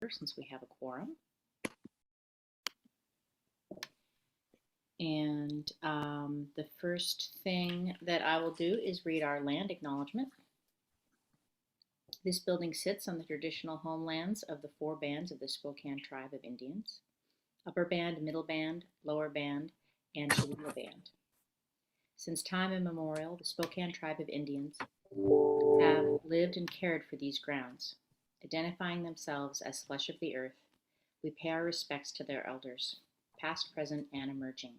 since we have a quorum. And the first thing that I will do is read our land acknowledgement. This building sits on the traditional homelands of the 4 bands of the Spokane Tribe of Indians: Upper Band, Middle Band, Lower Band, and Cholula Band. Since time immemorial, the Spokane Tribe of Indians have lived and cared for these grounds. Identifying themselves as flesh of the earth, we pay our respects to their elders, past, present, and emerging.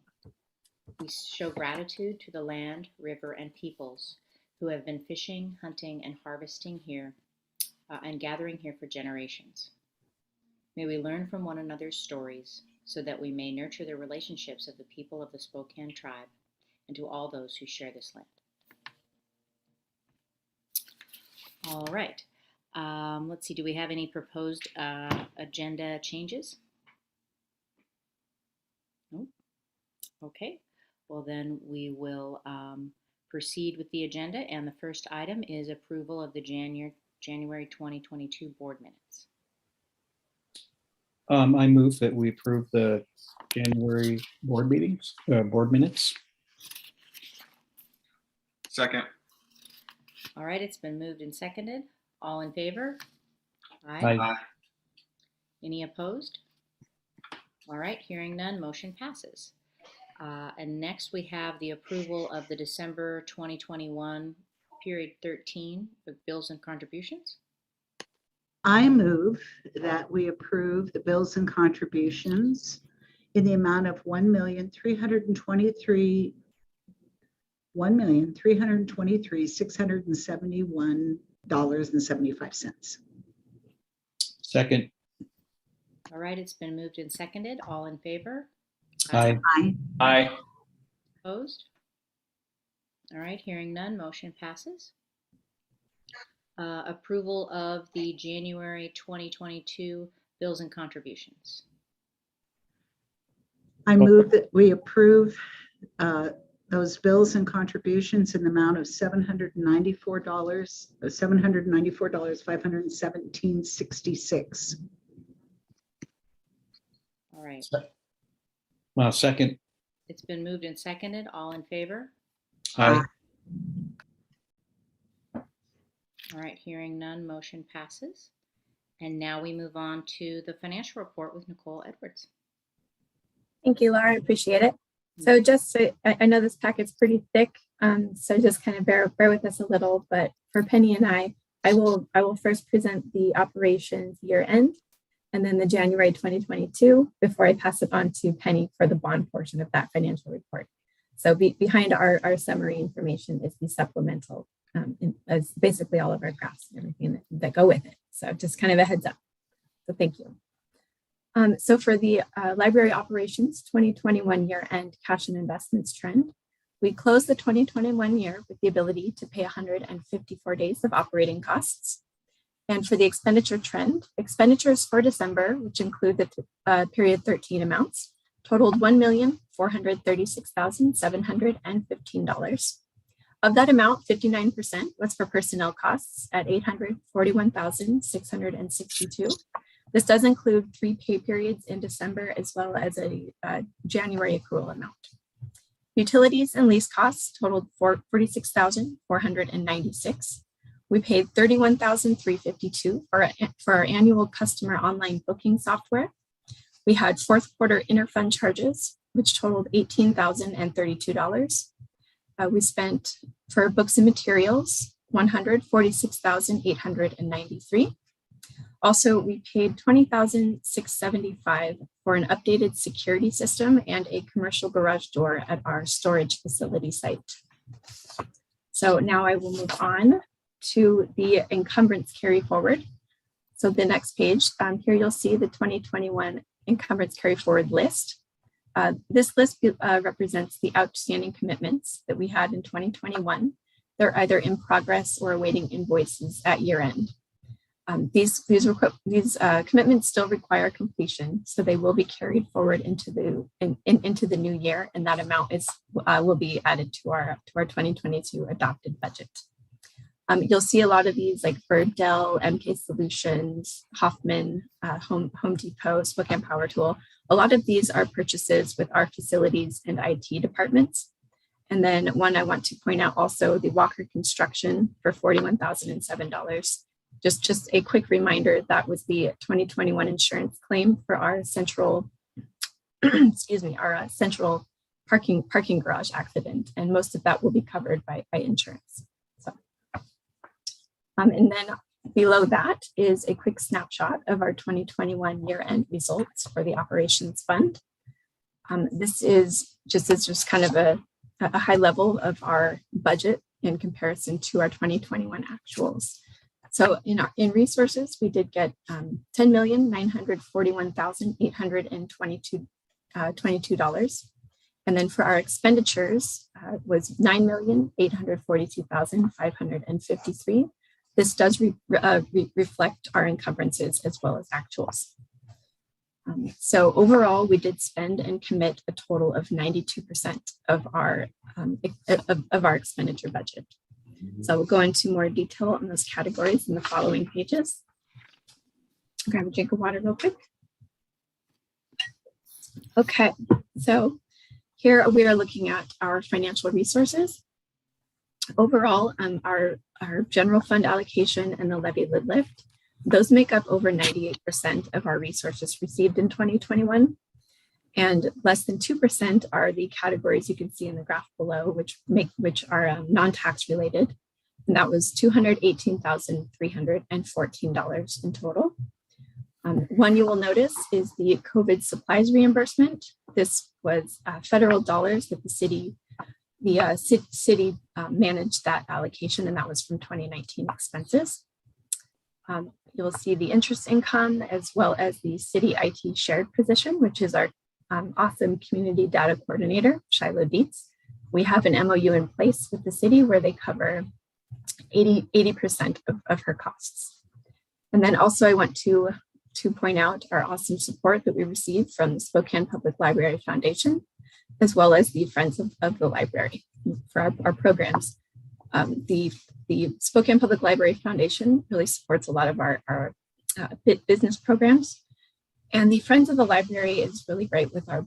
We show gratitude to the land, river, and peoples who have been fishing, hunting, and harvesting here and gathering here for generations. May we learn from one another's stories so that we may nurture the relationships of the people of the Spokane Tribe and to all those who share this land. All right. Let's see, do we have any proposed agenda changes? No? Okay. Well, then we will proceed with the agenda, and the first item is approval of the January 2022 board minutes. I move that we approve the January board minutes. Second. All right, it's been moved and seconded. All in favor? Aye. Aye. Any opposed? All right, hearing none, motion passes. And next we have the approval of the December 2021 period 13 of bills and contributions. I move that we approve the bills and contributions in the amount of $1,323,671.75. Second. All right, it's been moved and seconded. All in favor? Aye. Aye. Aye. Opposed? All right, hearing none, motion passes. Approval of the January 2022 bills and contributions. I move that we approve those bills and contributions in the amount of $794,517.66. All right, Second. it's been moved and seconded. All in favor? Aye. All right, hearing none, motion passes. And now we move on to the financial report with Nicole Edwards. Thank you, Laura. I appreciate it. So just so, I know this packet's pretty thick, so just kind of bear with us a little. But for Penny and I will first present the operations year end, and then the January 2022 before I pass it on to Penny for the bond portion of that financial report. So behind our summary information is the supplemental, as basically all of our graphs and everything that go with it. So just kind of a heads up. So thank you. So for the library operations 2021 year-end cash and investments trend, we closed the 2021 year with the ability to pay 154 days of operating costs. And for the expenditure trend, expenditures for December, which include the period 13 amounts, totaled $1,436,715. Of that amount, 59% was for personnel costs at $841,662. This does include 3 pay periods in December as well as a January accrual amount. Utilities and lease costs totaled $46,496. We paid $31,352 for our annual customer online booking software. We had fourth quarter interfund charges, which totaled $18,032. We spent for books and materials $146,893. Also, we paid $20,675 for an updated security system and a commercial garage door at our storage facility site. So now I will move on to the encumbrance carry forward. So the next page, here you'll see the 2021 encumbrance carry forward list. This list represents the outstanding commitments that we had in 2021. They're either in progress or awaiting invoices at year end. These commitments still require completion, so they will be carried forward into the new year, and that amount will be added to our 2022 adopted budget. You'll see a lot of these like for Dell, MK Solutions, Hoffman, Home Depot, Spokane Power Tool. A lot of these are purchases with our facilities and IT departments. And then one I want to point out also, the Walker Construction for $41,007. Just a quick reminder, that was the 2021 insurance claim for our central, excuse me, our central parking garage accident. And most of that will be covered by insurance. So, and then below that is a quick snapshot of our 2021 year-end results for the operations fund. This is just kind of a high level of our budget in comparison to our 2021 actuals. So in resources, we did get $10,941,822. And then for our expenditures was $9,842,553. This does reflect our encumbrances as well as actuals. So overall, we did spend and commit a total of 92% of our expenditure budget. So we'll go into more detail on those categories in the following pages. Grab a drink of water real quick. Okay, so here we are looking at our financial resources. Overall, our general fund allocation and the levy lid lift, those make up over 98% of our resources received in 2021. And less than 2% are the categories you can see in the graph below, which are non-tax related. And that was $218,314 in total. One you will notice is the COVID supplies reimbursement. This was federal dollars that the city managed that allocation, and that was from 2019 expenses. You'll see the interest income as well as the city IT shared position, which is our awesome community data coordinator, Shiloh Dietz. We have an MOU in place with the city where they cover 80% of her costs. And then also I want to point out our awesome support that we received from the Spokane Public Library Foundation, as well as the Friends of the Library for our programs. The Spokane Public Library Foundation really supports a lot of our business programs. And the Friends of the Library is really great with our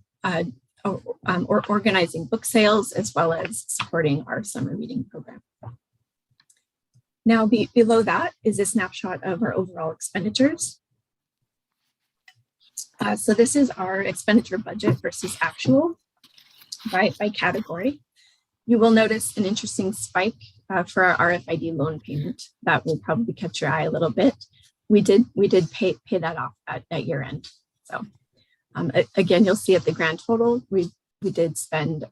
organizing book sales, as well as supporting our summer reading program. Now, below that is a snapshot of our overall expenditures. So this is our expenditure budget versus actual by category. You will notice an interesting spike for our RFID loan payment. That will probably catch your eye a little bit. We did pay that off at year end. So again, you'll see at the grand total, we did spend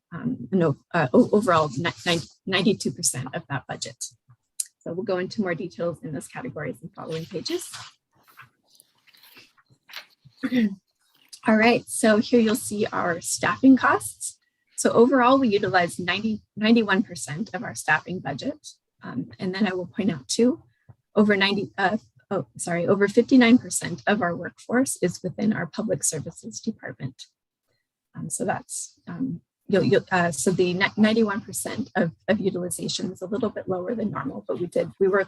overall 92% of that budget. So we'll go into more details in those categories in following pages. All right, so here you'll see our staffing costs. So overall, we utilized 91% of our staffing budget. And then I will point out too, over 59% of our workforce is within our public services department. So that's, so the 91% of utilization is a little bit lower than normal, but we were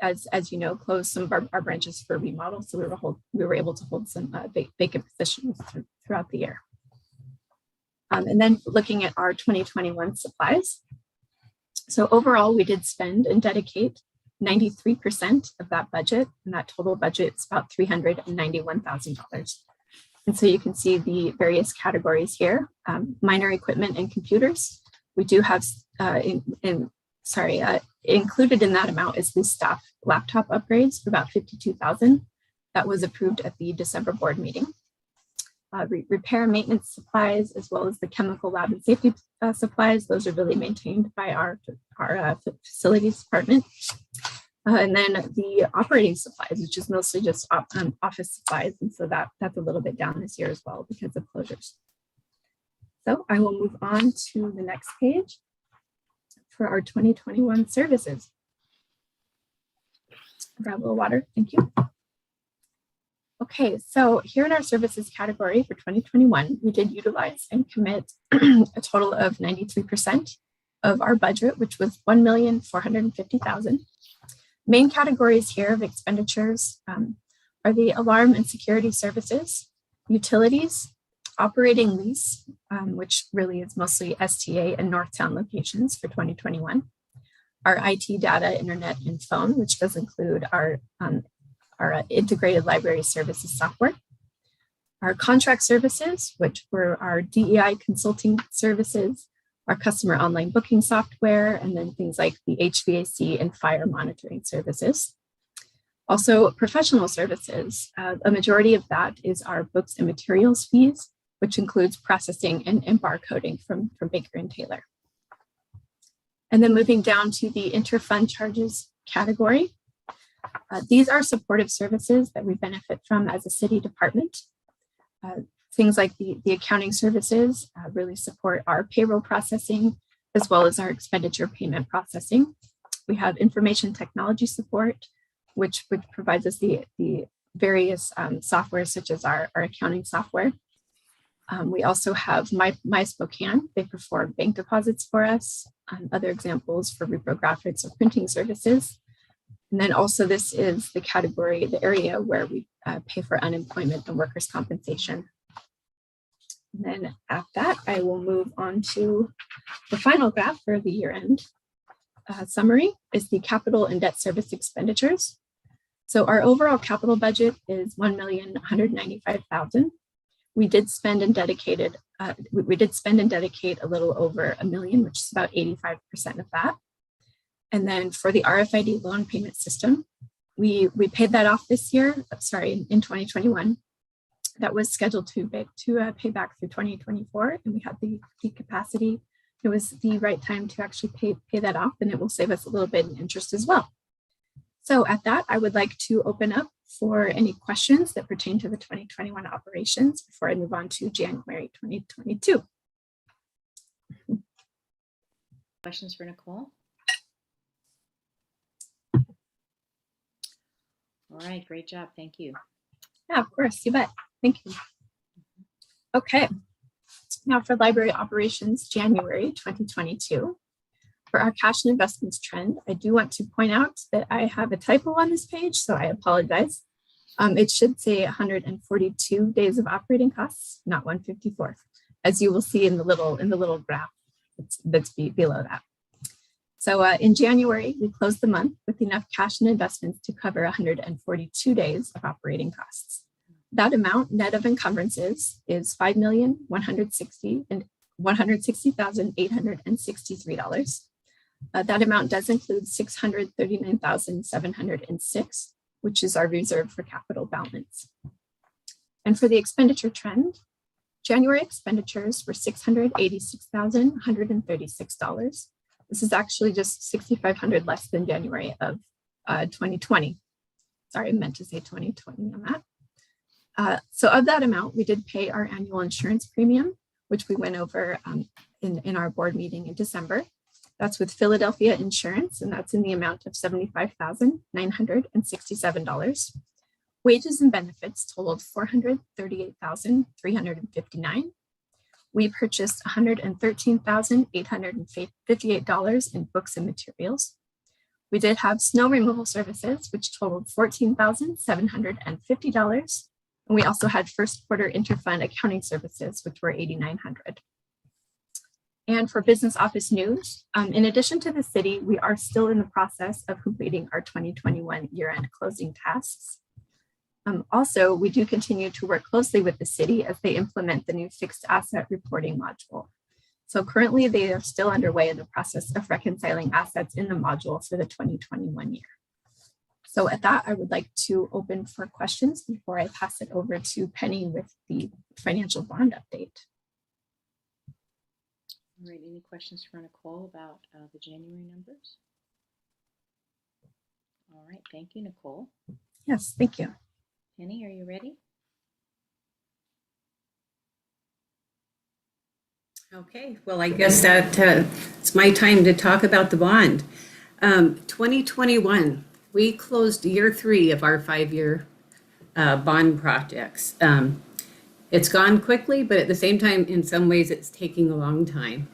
as you know, closed some of our branches for remodel. So we were able to hold some vacant positions throughout the year. And then looking at our 2021 supplies. So overall, we did spend and dedicate 93% of that budget, and that total budget is about $391,000. And so you can see the various categories here. Minor equipment and computers. We do have, included in that amount is the staff laptop upgrades for about $52,000. That was approved at the December board meeting. Repair and maintenance supplies, as well as the chemical lab and safety supplies. Those are really maintained by our facilities department. And then the operating supplies, which is mostly just office supplies. And so that's a little bit down this year as well because of closures. So I will move on to the next page for our 2021 services. Grab a little water, thank you. Okay, so here in our services category for 2021, we did utilize and commit a total of 93%. of our budget, which was $1,450,000. Main categories here of expenditures are the alarm and security services, utilities, operating lease, which really is mostly STA and Northtown locations for 2021, our IT data, internet, and phone, which does include our integrated library services software, our contract services, which were our DEI consulting services, our customer online booking software, and then things like the HVAC and fire monitoring services. Also, professional services. A majority of that is our books and materials fees, which includes processing and barcoding from Baker and Taylor. And then moving down to the interfund charges category. These are supportive services that we benefit from as a city department. Things like the accounting services really support our payroll processing, as well as our expenditure payment processing. We have information technology support, which provides us the various software, such as our accounting software. We also have My Spokane. They perform bank deposits for us. Other examples for reprographics or printing services. And then also this is the category, the area where we pay for unemployment and workers' compensation. And then after that, I will move on to the final graph for the year-end summary is the capital and debt service expenditures. So our overall capital budget is $1,195,000. We did spend and dedicated, we did spend and dedicate a little over $1 million, which is about 85% of that. And then for the RFID loan payment system, we paid that off this year, in 2021. That was scheduled to pay back through 2024, and we had the capacity. It was the right time to actually pay that off, and it will save us a little bit in interest as well. So at that, I would like to open up for any questions that pertain to the 2021 operations before I move on to January 2022. Questions for Nicole? All right, great job. Thank you. Yeah, of course, you bet. Thank you. Okay, now for library operations, January 2022. For our cash and investments trend, I do want to point out that I have a typo on this page, so I apologize. It should say 142 days of operating costs, not 154, as you will see in the little graph that's below that. So in January, we closed the month with enough cash and investments to cover 142 days of operating costs. That amount, net of encumbrances, is $5,160,863. That amount does include $639,706, which is our reserve for capital balance. And for the expenditure trend, January expenditures were $686,136. This is actually just $6,500 less than January of 2020. Sorry, I meant to say 2020 on that. So of that amount, we did pay our annual insurance premium, which we went over in our board meeting in December. That's with Philadelphia Insurance, and that's in the amount of $75,967. Wages and benefits totaled $438,359. We purchased $113,858 in books and materials. We did have snow removal services, which totaled $14,750. And we also had first quarter interfund accounting services, which were $8,900. And for business office news, in addition to the city, we are still in the process of completing our 2021 year-end closing tasks. Also, we do continue to work closely with the city as they implement the new fixed asset reporting module. So currently they are still underway in the process of reconciling assets in the module for the 2021 year. So at that, I would like to open for questions before I pass it over to Penny with the financial bond update. All right, any questions for Nicole about the January numbers? All right, thank you, Nicole. Yes, thank you. Penny, are you ready? Okay, well, I guess that it's my time to talk about the bond. 2021, we closed year 3 of our 5-year bond projects. It's gone quickly, but at the same time, in some ways, it's taking a long time.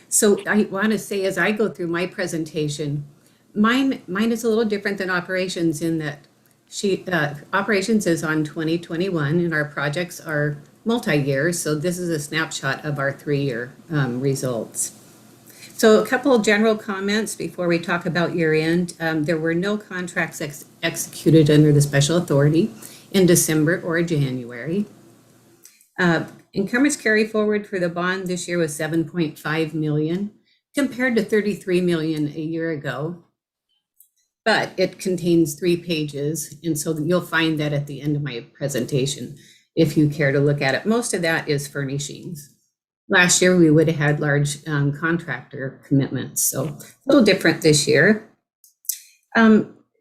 So I want to say, as I go through my presentation, mine is a little different than operations in that operations is on 2021 and our projects are multi-year. So this is a snapshot of our 3-year results. So a couple of general comments before we talk about year end. There were no contracts executed under the special authority in December or January. Encumbrance carry forward for the bond this year was 7.5 million compared to 33 million a year ago. But it contains 3 pages. And so you'll find that at the end of my presentation, if you care to look at it. Most of that is furnishings. Last year, we would have had large contractor commitments. So a little different this year.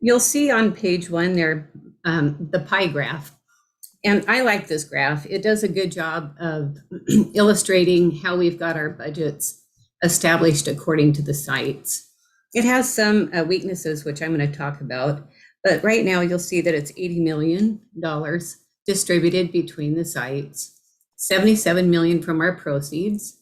You'll see on page 1 there, the pie graph. And I like this graph. It does a good job of illustrating how we've got our budgets established according to the sites. It has some weaknesses, which I'm going to talk about. But right now, you'll see that it's $80 million distributed between the sites, 77 million from our proceeds,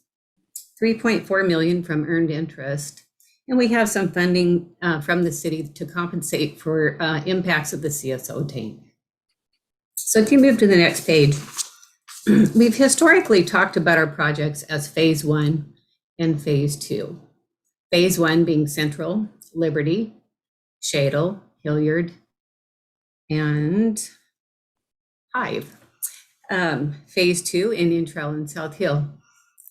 3.4 million from earned interest. And we have some funding from the city to compensate for impacts of the CSO tank. So if you move to the next page, we've historically talked about our projects as phase 1 and phase 2. Phase 1 being Central, Liberty, Shadle, Hilliard, and Hive. Phase 2, Indian Trail and South Hill.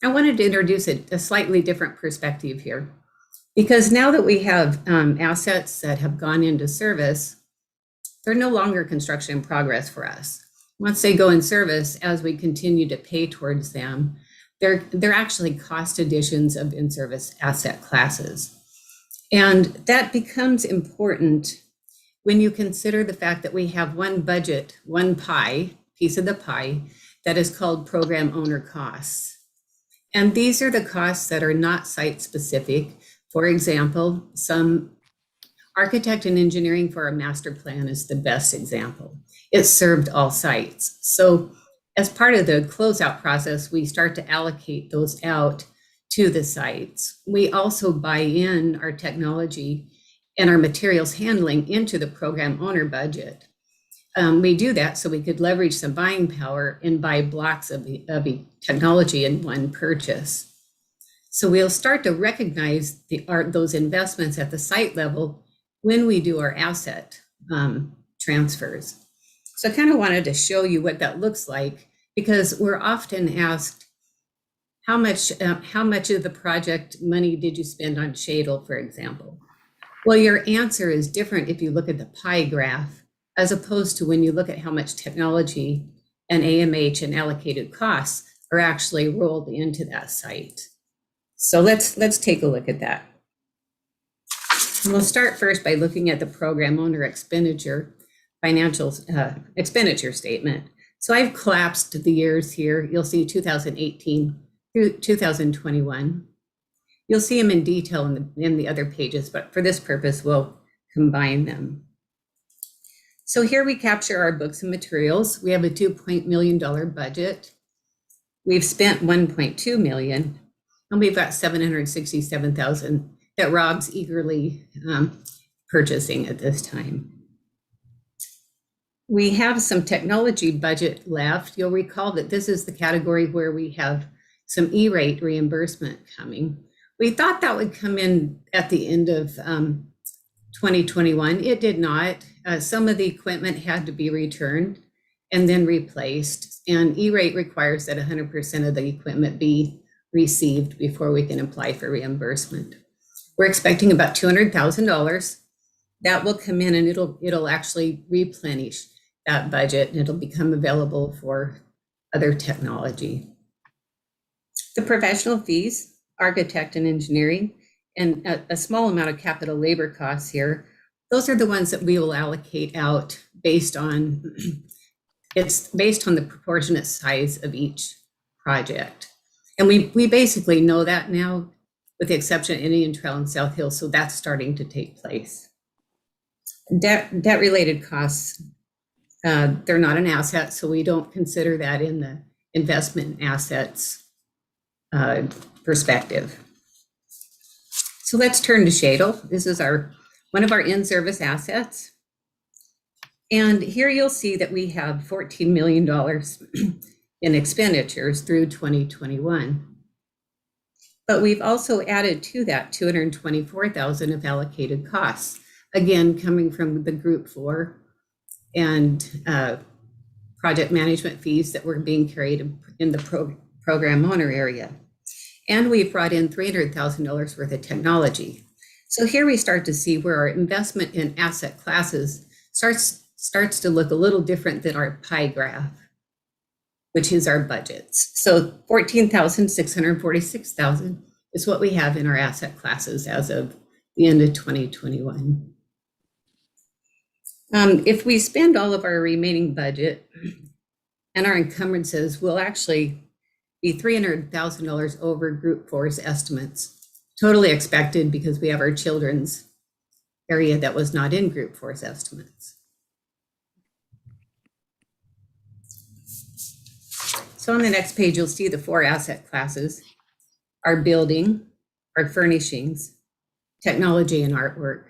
I wanted to introduce a slightly different perspective here, because now that we have assets that have gone into service, they're no longer construction in progress for us. Once they go in service, as we continue to pay towards them, they're actually cost additions of in-service asset classes. And that becomes important when you consider the fact that we have one budget, one piece of the pie, that is called program owner costs. And these are the costs that are not site specific. For example, some architect and engineering for our master plan is the best example. It served all sites. So as part of the closeout process, we start to allocate those out to the sites. We also buy in our technology and our materials handling into the program owner budget. We do that so we could leverage some buying power and buy blocks of the technology in one purchase. So we'll start to recognize those investments at the site level when we do our asset transfers. So I kind of wanted to show you what that looks like, because we're often asked, how much of the project money did you spend on Shadle, for example? Well, your answer is different if you look at the pie graph, as opposed to when you look at how much technology and AMH and allocated costs are actually rolled into that site. So let's take a look at that. And we'll start first by looking at the program owner expenditure expenditure statement. So I've collapsed the years here. You'll see 2018 through 2021. You'll see them in detail in the other pages, but for this purpose, we'll combine them. So here we capture our books and materials. We have a $2 million budget. We've spent 1.2 million, and we've got 767,000 that Rob's eagerly purchasing at this time. We have some technology budget left. You'll recall that this is the category where we have some E-rate reimbursement coming. We thought that would come in at the end of 2021. It did not. Some of the equipment had to be returned and then replaced. And E-rate requires that 100% of the equipment be received before we can apply for reimbursement. We're expecting about $200,000. That will come in and it'll actually replenish that budget, and it'll become available for other technology. The professional fees, architect and engineering, and a small amount of capital labor costs here, those are the ones that we will allocate out based on, it's based on the proportionate size of each project. And we basically know that now, with the exception of Indian Trail and South Hill, so that's starting to take place. Debt-related costs, they're not an asset, so we don't consider that in the investment assets. perspective. So let's turn to Shadle. This is one of our in-service assets. And here you'll see that we have $14 million in expenditures through 2021. But we've also added to that $224,000 of allocated costs, again, coming from the Group 4 and project management fees that were being carried in the program owner area. And we've brought in $300,000 worth of technology. So here we start to see where our investment in asset classes starts to look a little different than our pie graph, which is our budgets. So $14,646,000 is what we have in our asset classes as of the end of 2021. If we spend all of our remaining budget and our encumbrances, will actually be $300,000 over Group 4's estimates. Totally expected because we have our children's area that was not in Group 4's estimates. So on the next page, you'll see the 4 asset classes: our building, our furnishings, technology, and artwork.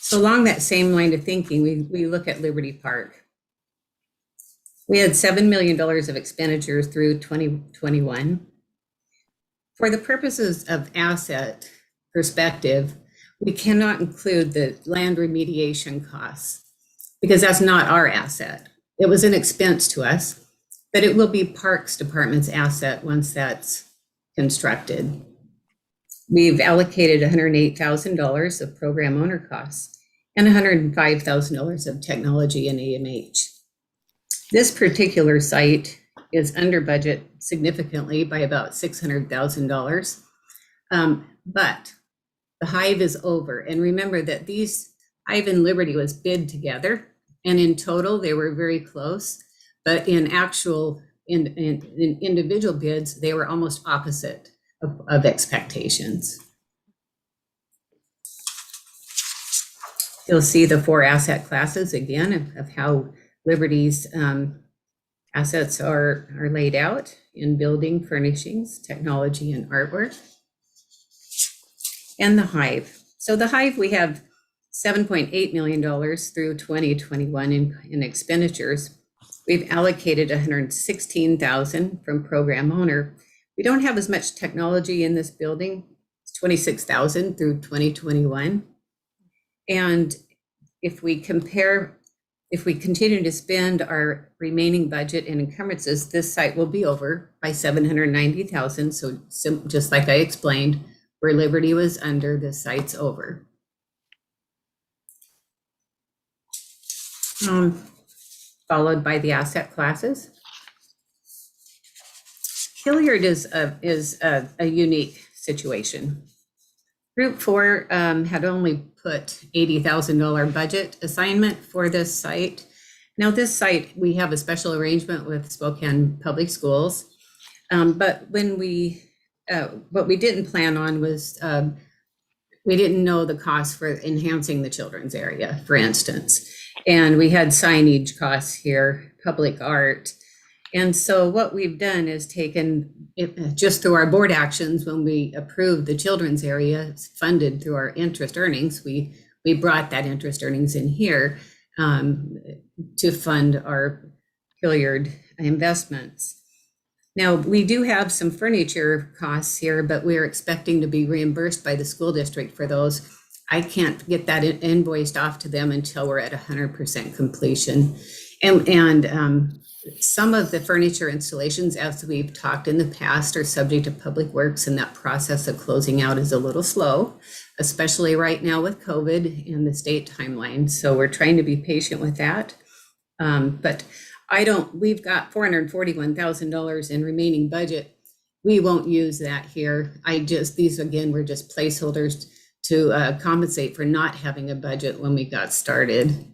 So along that same line of thinking, we look at Liberty Park. We had $7 million of expenditures through 2021. For the purposes of asset perspective, we cannot include the land remediation costs because that's not our asset. It was an expense to us, but it will be Parks Department's asset once that's constructed. We've allocated $108,000 of program owner costs and $105,000 of technology and AMH. This particular site is under budget significantly by about $600,000, but the Hive is over. And remember that these Hive and Liberty was bid together, and in total they were very close, but in actual, in individual bids, they were almost opposite of expectations. You'll see the 4 asset classes again of how Liberty's assets are laid out in building, furnishings, technology, and artwork. And the Hive. So the Hive, we have $7.8 million through 2021 in expenditures. We've allocated $116,000 from program owner. We don't have as much technology in this building. It's $26,000 through 2021. And if we continue to spend our remaining budget and encumbrances, this site will be over by $790,000. So just like I explained, where Liberty was under, this site's over. Followed by the asset classes. Hilliard is a unique situation. Group 4 had only put $80,000 budget assignment for this site. Now this site, we have a special arrangement with Spokane Public Schools, but what we didn't plan on was, we didn't know the cost for enhancing the children's area, for instance. And we had signage costs here, public art. And so what we've done is taken it just through our board actions when we approved the children's area funded through our interest earnings. We brought that interest earnings in here to fund our Hilliard investments. Now, we do have some furniture costs here, but we're expecting to be reimbursed by the school district for those. I can't get that invoiced off to them until we're at 100% completion. And some of the furniture installations, as we've talked in the past, are subject to Public Works, and that process of closing out is a little slow, especially right now with COVID and the state timeline. So we're trying to be patient with that. But we've got $441,000 in remaining budget. We won't use that here. These again, were just placeholders to compensate for not having a budget when we got started.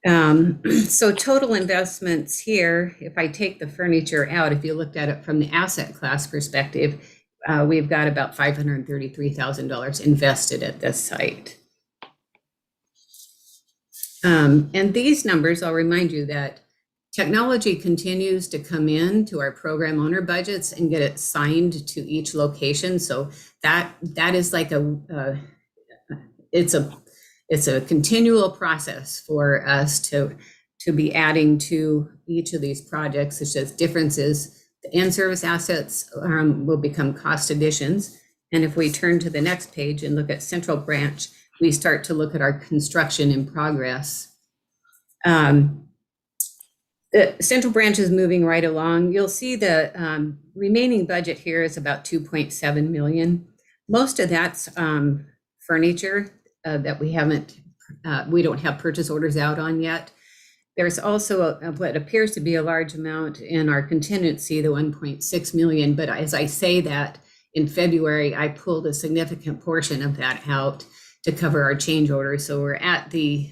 So total investments here, if I take the furniture out, if you looked at it from the asset class perspective, we've got about $533,000 invested at this site. And these numbers, I'll remind you that Technology continues to come in to our program owner budgets and get it signed to each location. So that is like it's a continual process for us to be adding to each of these projects. It's just differences. The in-service assets will become cost additions. And if we turn to the next page and look at Central Branch, we start to look at our construction in progress. The Central Branch is moving right along. You'll see the remaining budget here is about 2.7 million. Most of that's furniture that we don't have purchase orders out on yet. There's also what appears to be a large amount in our contingency, the 1.6 million. But as I say that, in February, I pulled a significant portion of that out to cover our change orders. So we're at the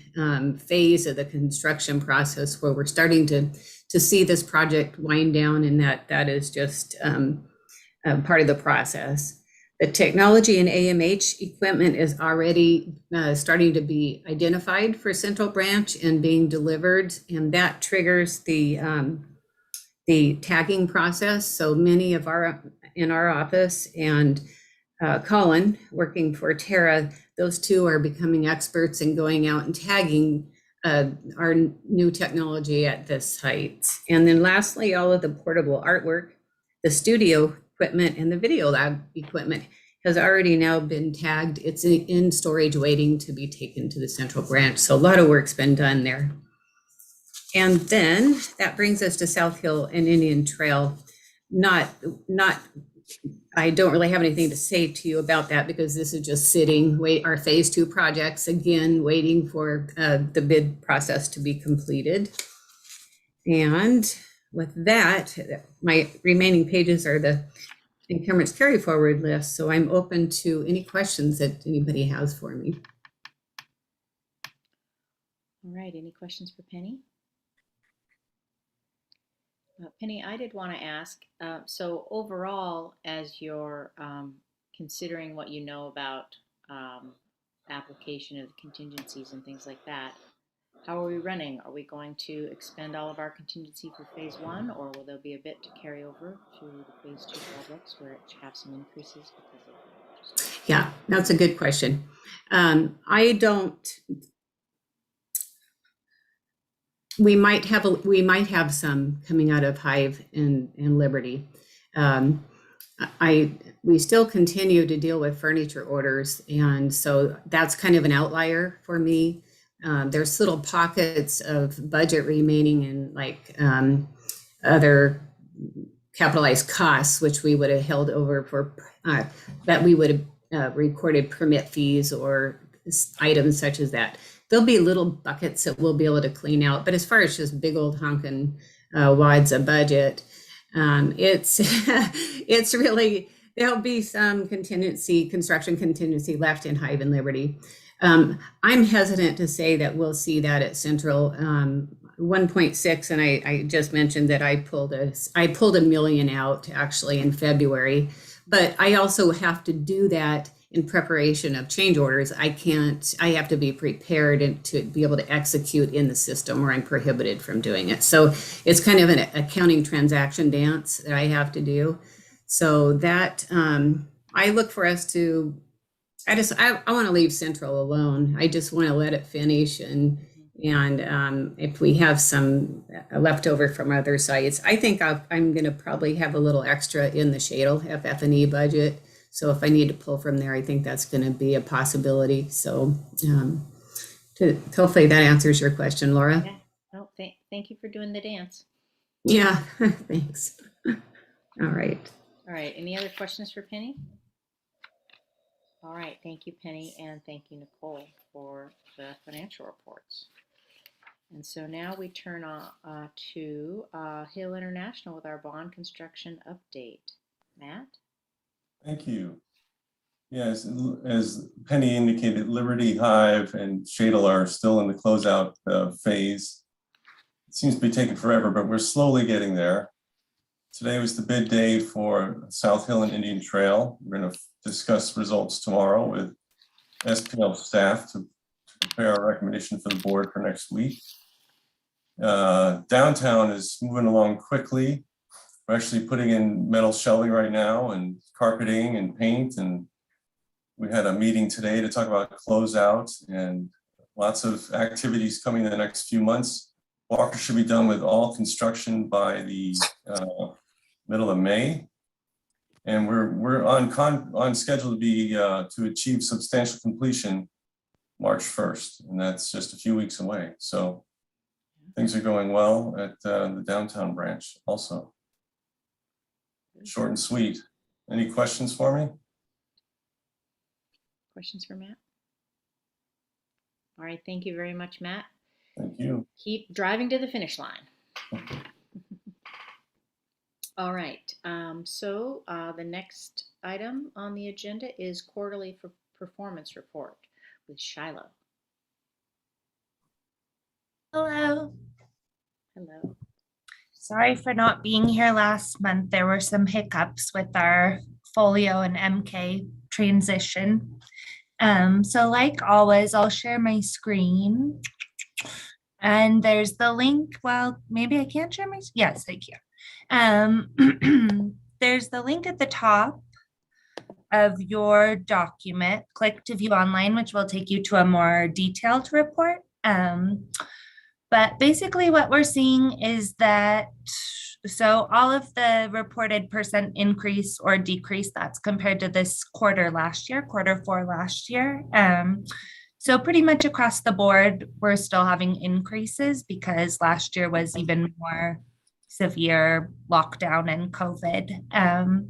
phase of the construction process where we're starting to see this project wind down, and that is just part of the process. The technology and AMH equipment is already starting to be identified for Central Branch and being delivered, and that triggers the tagging process. So many of in our office and Colin working for Tara, those two are becoming experts in going out and tagging our new technology at this site. And then lastly, all of the portable artwork, the studio equipment and the video lab equipment has already now been tagged. It's in storage waiting to be taken to the Central Branch. So a lot of work's been done there. And then that brings us to South Hill and Indian Trail. I don't really have anything to say to you about that because this is just sitting, our phase 2 projects, again, waiting for the bid process to be completed. And with that, my remaining pages are the encumbrance carry forward list. So I'm open to any questions that anybody has for me. All right, any questions for Penny? Penny, I did want to ask, so overall, as you're considering what you know about application of the contingencies and things like that, how are we running? Are we going to expend all of our contingency for phase 1, or will there be a bit to carry over to the phase 2 projects where it have some increases because of Yeah, that's a good question. We might have some coming out of Hive and Liberty. We still continue to deal with furniture orders, and so that's kind of an outlier for me. There's little pockets of budget remaining in like other capitalized costs, which we would have held over for that we would have recorded permit fees or items such as that. There'll be little buckets that we'll be able to clean out, but as far as just big old honking wads of budget, it's really, there'll be some construction contingency left in Hive and Liberty. I'm hesitant to say that we'll see that at Central 1.6, and I just mentioned that I pulled $1 million out actually in February, but I also have to do that in preparation of change orders. I have to be prepared and to be able to execute in the system, or I'm prohibited from doing it. So it's kind of an accounting transaction dance that I have to do. So that I look for us to, I want to leave Central alone. I just want to let it finish. And if we have some leftover from other sites, I think I'm going to probably have a little extra in the Shadle FF&E budget. So if I need to pull from there, I think that's going to be a possibility. So hopefully that answers your question, Laura. Yeah. Oh, thank you for doing the dance. Yeah, thanks. All right. All right, any other questions for Penny? All right, thank you, Penny, and thank you, Nicole, for the financial reports. And so now we turn to Hill International with our bond construction update. Matt? Thank you. Yes, as Penny indicated, Liberty, Hive, and Shadle are still in the closeout phase. It seems to be taking forever, but we're slowly getting there. Today was the bid day for South Hill and Indian Trail. We're going to discuss results tomorrow with SPL staff to prepare a recommendation for the board for next week. Downtown is moving along quickly. We're actually putting in metal shelving right now and carpeting and paint. And we had a meeting today to talk about closeout and lots of activities coming in the next few months. Walker should be done with all construction by the middle of May. And we're on schedule to be to achieve substantial completion March 1st. And that's just a few weeks away. So things are going well at the downtown branch also. Short and sweet. Any questions for me? Questions for Matt? All right, thank you very much, Matt. Thank you. Keep driving to the finish line. All right, so the next item on the agenda is quarterly performance report with Shiloh. Hello. Hello. Sorry for not being here last month. There were some hiccups with our folio and MK transition. So like always, I'll share my screen. And there's the link. Well, maybe I can't share my, yes, I can. There's the link at the top of your document. Click to view online, which will take you to a more detailed report. But basically what we're seeing is that, so all of the reported percent increase or decrease, that's compared to this quarter last year, quarter 4 last year. So pretty much across the board, we're still having increases because last year was even more severe lockdown and COVID.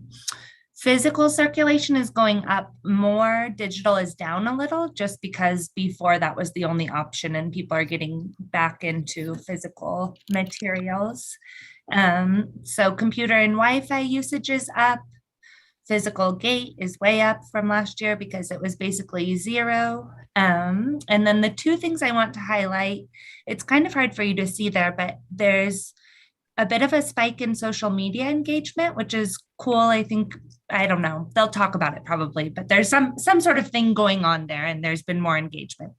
Physical circulation is going up more. Digital is down a little just because before that was the only option and people are getting back into physical materials. So computer and Wi-Fi usage is up. Physical gate is way up from last year because it was basically 0. And then the two things I want to highlight, it's kind of hard for you to see there, but there's a bit of a spike in social media engagement, which is cool. I think, I don't know, they'll talk about it probably, but there's some sort of thing going on there and there's been more engagement.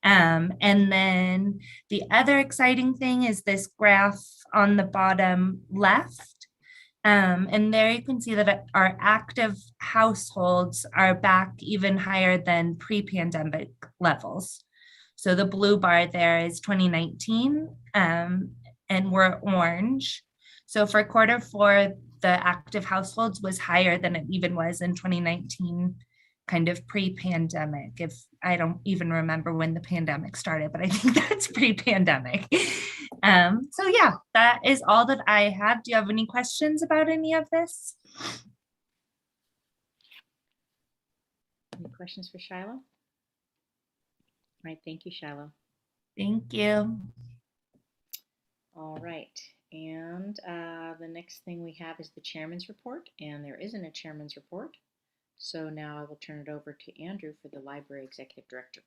And then the other exciting thing is this graph on the bottom left. And there you can see that our active households are back even higher than pre-pandemic levels. So the blue bar there is 2019. And we're orange. So for quarter 4, the active households was higher than it even was in 2019, kind of pre-pandemic. If I don't even remember when the pandemic started, but I think that's pre-pandemic. So yeah, that is all that I have. Do you have any questions about any of this? Any questions for Shiloh? All right, thank you, Shiloh. Thank you. All right, and the next thing we have is the chairman's report, and there isn't a chairman's report. So now I will turn it over to Andrew for the library executive director.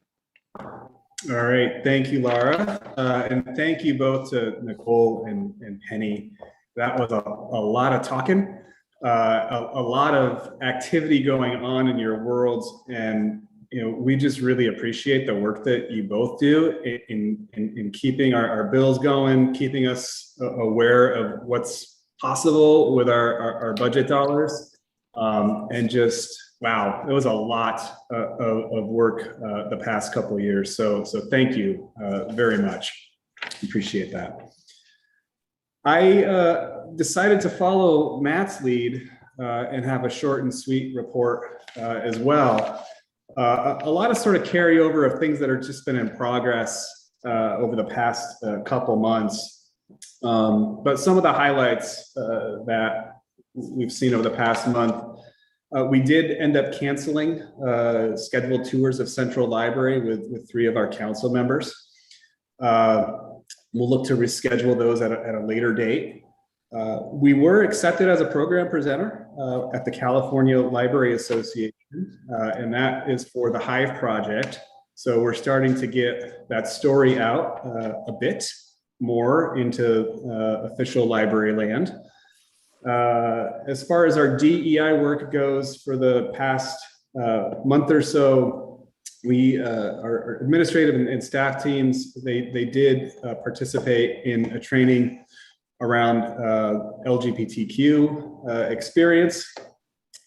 All right, thank you, Laura. And thank you both to Nicole and Penny. That was a lot of talking, a lot of activity going on in your worlds. And we just really appreciate the work that you both do in keeping our bills going, keeping us aware of what's possible with our budget dollars. And just, wow, it was a lot of work the past couple of years. So thank you very much. Appreciate that. I decided to follow Matt's lead and have a short and sweet report as well. A lot of sort of carryover of things that are just been in progress over the past couple months. But some of the highlights that we've seen over the past month, we did end up canceling scheduled tours of Central Library with 3 of our council members. We'll look to reschedule those at a later date. We were accepted as a program presenter at the California Library Association, and that is for the Hive Project. So we're starting to get that story out a bit more into official library land. As far as our DEI work goes, for the past month or so, our administrative and staff teams, they did participate in a training around LGBTQ experience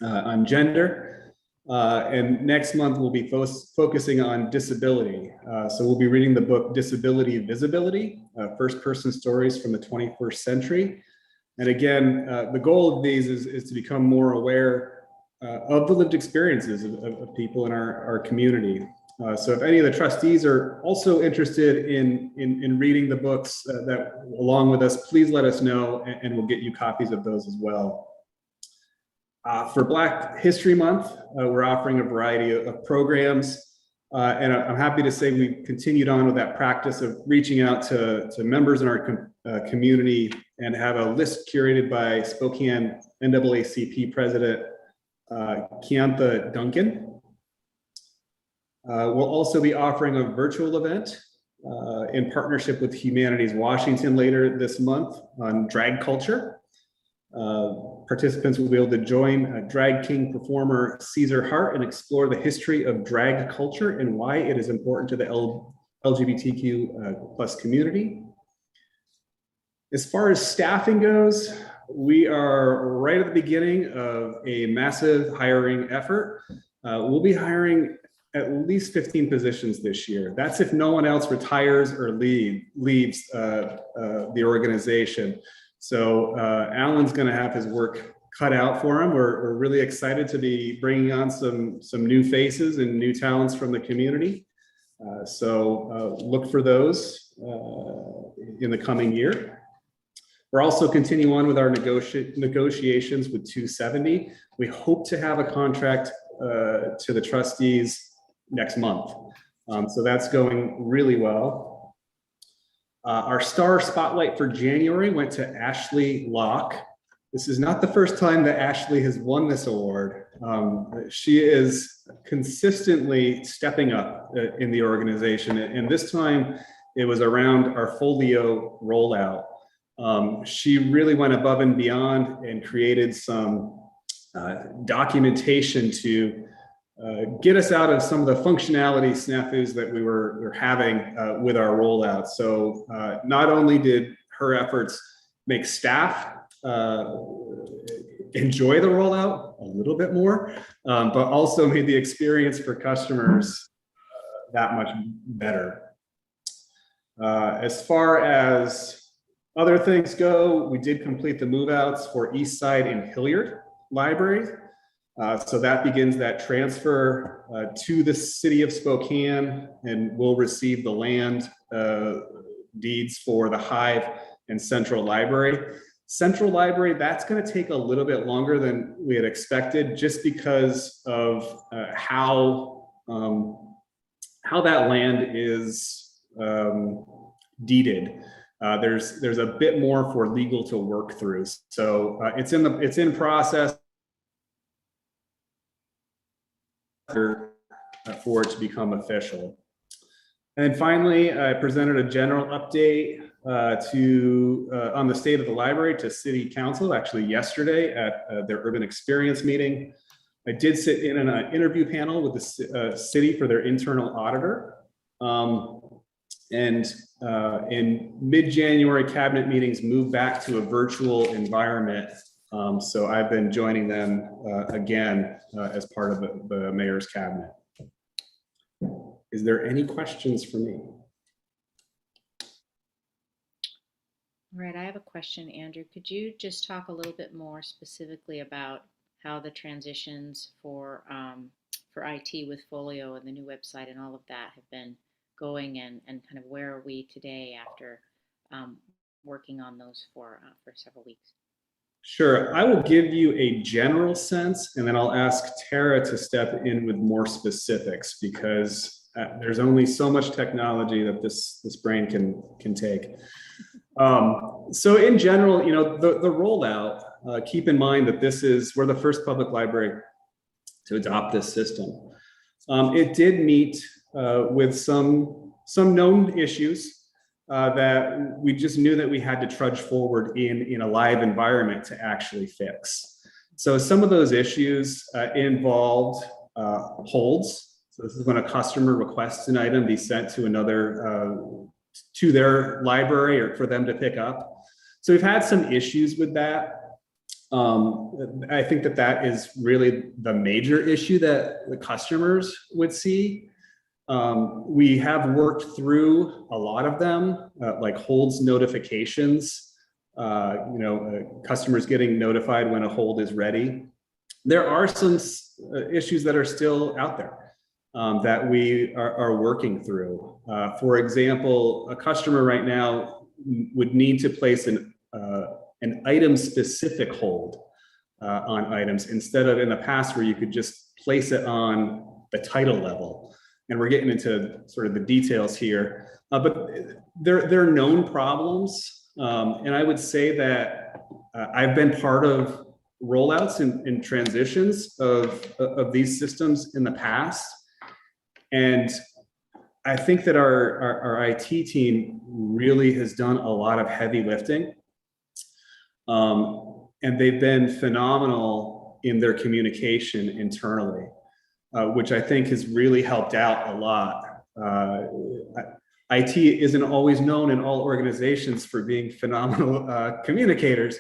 on gender. And next month we'll be focusing on disability. So we'll be reading the book Disability Visibility, First Person Stories from the 21st Century. And again, the goal of these is to become more aware of the lived experiences of people in our community. So if any of the trustees are also interested in reading the books that along with us, please let us know and we'll get you copies of those as well. For Black History Month, we're offering a variety of programs. And I'm happy to say we continued on with that practice of reaching out to members in our community and have a list curated by Spokane NAACP President Keantha Duncan. We'll also be offering a virtual event in partnership with Humanities Washington later this month on drag culture. Participants will be able to join drag king performer Caesar Hart and explore the history of drag culture and why it is important to the LGBTQ plus community. As far as staffing goes, we are right at the beginning of a massive hiring effort. We'll be hiring at least 15 positions this year. That's if no one else retires or leaves the organization. So Alan's going to have his work cut out for him. We're really excited to be bringing on some new faces and new talents from the community. So look for those in the coming year. We're also continuing on with our negotiations with 270. We hope to have a contract to the trustees next month. So that's going really well. Our star spotlight for January went to Ashley Locke. This is not the first time that Ashley has won this award. She is consistently stepping up in the organization. And this time it was around our folio rollout. She really went above and beyond and created some documentation to get us out of some of the functionality snafus that we were having with our rollout. So not only did her efforts make staff enjoy the rollout a little bit more, but also made the experience for customers that much better. As far as other things go, we did complete the move outs for Eastside and Hilliard Libraries. So that begins that transfer to the city of Spokane, and we'll receive the land deeds for the Hive and Central Library. Central Library, that's going to take a little bit longer than we had expected, just because of how that land is deeded. There's a bit more for legal to work through. So it's in process for it to become official. And finally, I presented a general update on the state of the library to City Council, actually yesterday at their Urban Experience meeting. I did sit in an interview panel with the city for their internal auditor. And in mid-January, cabinet meetings moved back to a virtual environment. So I've been joining them again as part of the mayor's cabinet. Is there any questions for me? All right, I have a question, Andrew. Could you just talk a little bit more specifically about how the transitions for IT with Folio and the new website and all of that have been going, and kind of where are we today after working on those for several weeks? Sure, I will give you a general sense, and then I'll ask Tara to step in with more specifics, because there's only so much technology that this brain can take. So in general, you know, the rollout, keep in mind that we're the first public library to adopt this system. It did meet with some known issues that we just knew that we had to trudge forward in a live environment to actually fix. So some of those issues involved holds. So this is when a customer requests an item be sent to another, to their library or for them to pick up. So we've had some issues with that. I think that that is really the major issue that the customers would see. We have worked through a lot of them, like holds notifications, customers getting notified when a hold is ready. There are some issues that are still out there that we are working through. For example, a customer right now would need to place an item-specific hold on items instead of in the past where you could just place it on the title level. And we're getting into sort of the details here, but they're known problems. And I would say that I've been part of rollouts and transitions of these systems in the past. And I think that our IT team really has done a lot of heavy lifting. And they've been phenomenal in their communication internally, which I think has really helped out a lot. IT isn't always known in all organizations for being phenomenal communicators,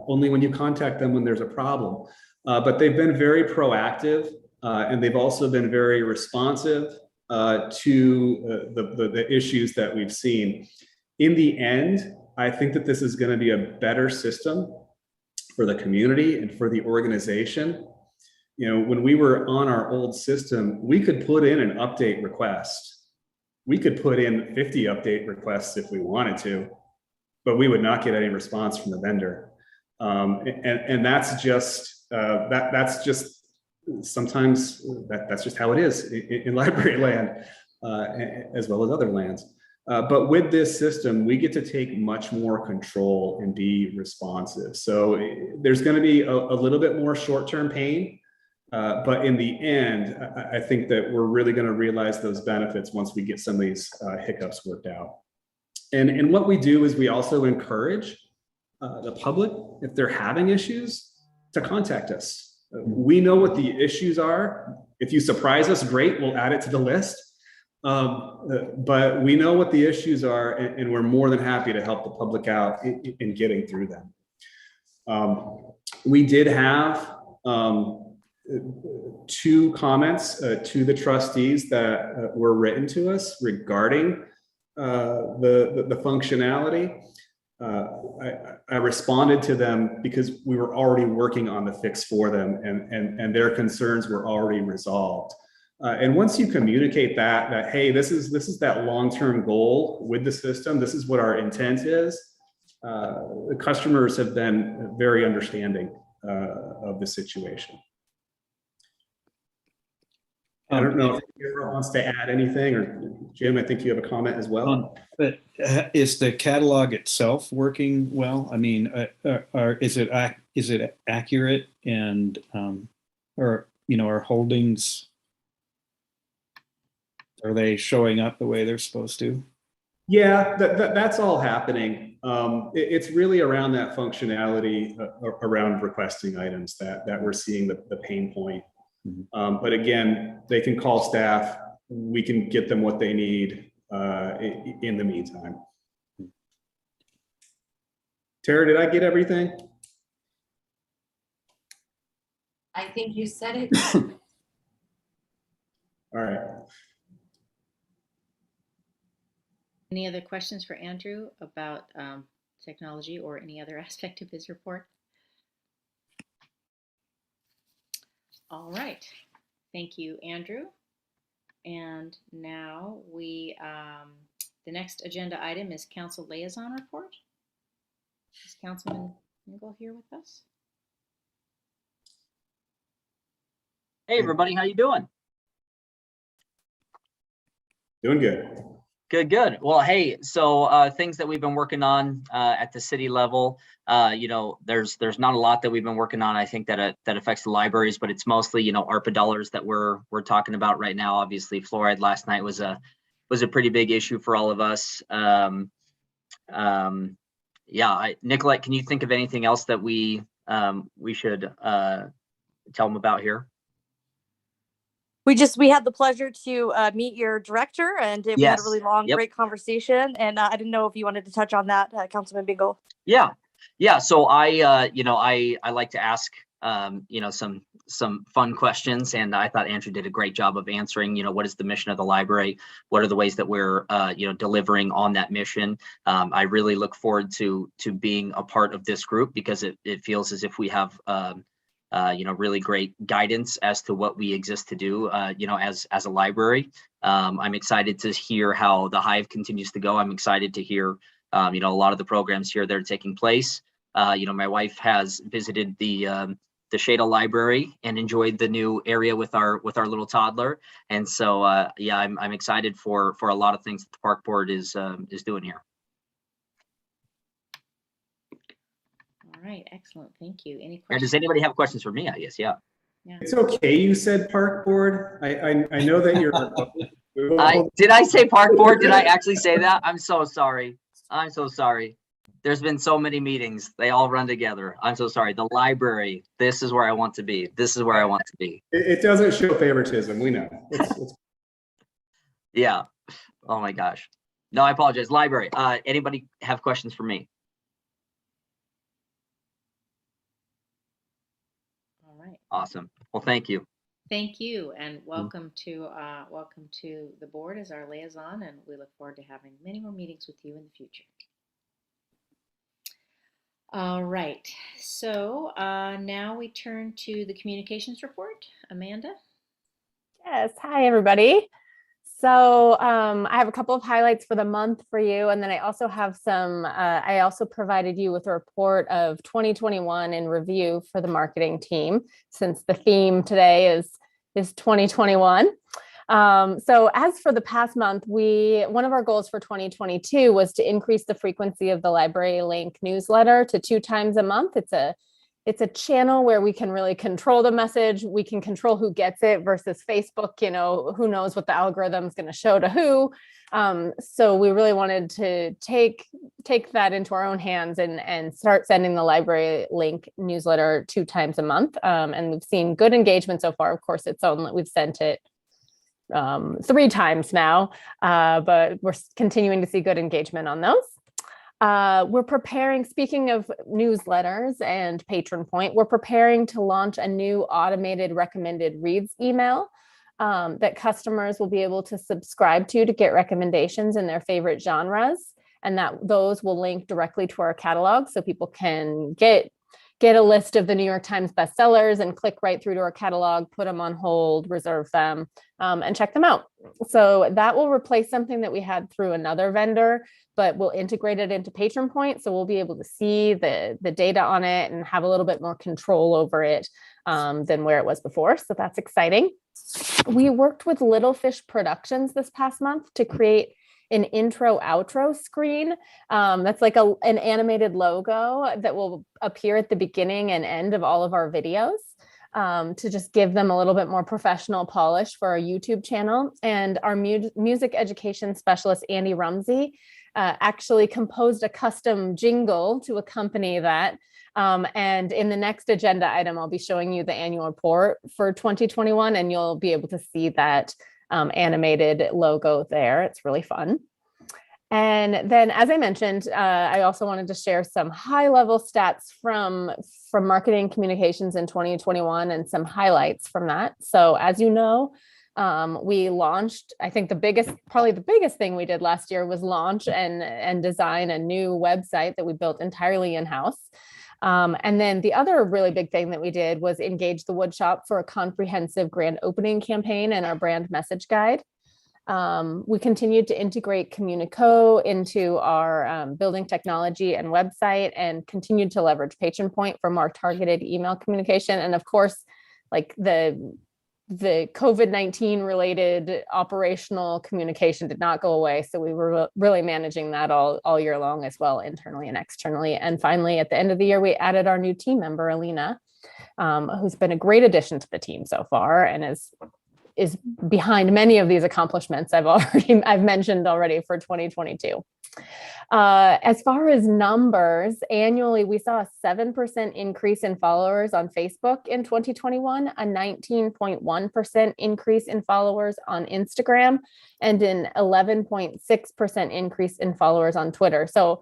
only when you contact them when there's a problem. But they've been very proactive, and they've also been very responsive to the issues that we've seen. In the end, I think that this is going to be a better system for the community and for the organization. When we were on our old system, we could put in an update request. We could put in 50 update requests if we wanted to, but we would not get any response from the vendor. And that's just sometimes that's just how it is in library land, as well as other lands. But with this system, we get to take much more control and be responsive. So there's going to be a little bit more short-term pain, but in the end, I think that we're really going to realize those benefits once we get some of these hiccups worked out. And what we do is we also encourage the public, if they're having issues, to contact us. We know what the issues are. If you surprise us, great, we'll add it to the list. But we know what the issues are, and we're more than happy to help the public out in getting through them. We did have 2 comments to the trustees that were written to us regarding the functionality. I responded to them because we were already working on the fix for them, and their concerns were already resolved. And once you communicate that hey, this is that long-term goal with the system, this is what our intent is, the customers have been very understanding of the situation. I don't know if anyone wants to add anything, or Jim, I think you have a comment as well. But is the catalog itself working well? I mean, is it accurate, and or our holdings, are they showing up the way they're supposed to? Yeah, that's all happening. It's really around that functionality around requesting items that we're seeing the pain point. Mm-hmm. But again, they can call staff. We can get them what they need in the meantime. Tara, did I get everything? I think you said it. All right. Any other questions for Andrew about technology or any other aspect of his report? All right, thank you, Andrew. And now the next agenda item is Council Liaison Report. Is Councilman Engel here with us? Hey everybody, how you doing? Doing good. Good. Well, hey, so things that we've been working on at the city level, there's not a lot that we've been working on. I think that affects the libraries, but it's mostly ARPA dollars that we're talking about right now. Obviously, fluoride last night was a pretty big issue for all of us. Nicolette, can you think of anything else that we should tell them about here? We had the pleasure to meet your director, and we had a really Yes. long, Yep. great conversation. And I didn't know if you wanted to touch on that, Councilman Bingle. Yeah. Yeah. So I like to ask, some fun questions, and I thought Andrew did a great job of answering, what is the mission of the library? What are the ways that we're, delivering on that mission? I really look forward to being a part of this group because it feels as if we have, really great guidance as to what we exist to do, as a library. I'm excited to hear how the Hive continues to go. I'm excited to hear, a lot of the programs here that are taking place. My wife has visited the Shada Library and enjoyed the new area with our little toddler. And so, I'm excited for a lot of things that the park board is doing here. All right, excellent. Thank you. Any And questions? does anybody have questions for me? I guess, yeah. It's okay, you said park board. I know that you're. Did I say park board? Did I actually say that? I'm so sorry. I'm so sorry. There's been so many meetings. They all run together. I'm so sorry. The library. This is where I want to be. This is where I want to be. It doesn't show favoritism. We know. Yeah. Oh my gosh. No, I apologize. Library. Anybody have questions for me? All right. Awesome. Well, thank you. Thank you, and welcome to the board as our liaison, and we look forward to having many more meetings with you in the future. All right, so now we turn to the communications report. Amanda? Yes, hi everybody. So I have a couple of highlights for the month for you, and then I also have some, I also provided you with a report of 2021 in review for the marketing team, since the theme today is 2021. So as for the past month, one of our goals for 2022 was to increase the frequency of the Library Link newsletter to 2 times a month. It's a channel where we can really control the message. We can control who gets it versus Facebook, who knows what the algorithm is going to show to who. So we really wanted to take that into our own hands and start sending the Library Link newsletter 2 times a month. And we've seen good engagement so far. Of course, we've sent it 3 times now, but we're continuing to see good engagement on those. We're preparing, speaking of newsletters and Patron Point, we're preparing to launch a new automated recommended reads email that customers will be able to subscribe to get recommendations in their favorite genres, and that those will link directly to our catalog, so people can get a list of the New York Times bestsellers and click right through to our catalog, put them on hold, reserve them, and check them out. So that will replace something that we had through another vendor, but we'll integrate it into Patron Point. So we'll be able to see the data on it and have a little bit more control over it than where it was before. So that's exciting. We worked with Little Fish Productions this past month to create an intro outro screen that's like an animated logo that will appear at the beginning and end of all of our videos to just give them a little bit more professional polish for our YouTube channel. And our music education specialist, Andy Rumsey, actually composed a custom jingle to accompany that. And in the next agenda item, I'll be showing you the annual report for 2021, and you'll be able to see that animated logo there. It's really fun. And then, as I mentioned, I also wanted to share some high-level stats from marketing communications in 2021 and some highlights from that. So as you know, we launched, I think probably the biggest thing we did last year was launch and design a new website that we built entirely in-house. And then the other really big thing that we did was engage the woodshop for a comprehensive grand opening campaign and our brand message guide. We continued to integrate Communico into our building technology and website, and continued to leverage Patron Point for more targeted email communication. And of course, like the COVID-19 related operational communication did not go away. So we were really managing that all year long as well, internally and externally. And finally, at the end of the year, we added our new team member, Alina, who's been a great addition to the team so far and is is behind many of these accomplishments I've mentioned already for 2022. As far as numbers, annually, we saw a 7% increase in followers on Facebook in 2021, a 19.1% increase in followers on Instagram, and an 11.6% increase in followers on Twitter. So,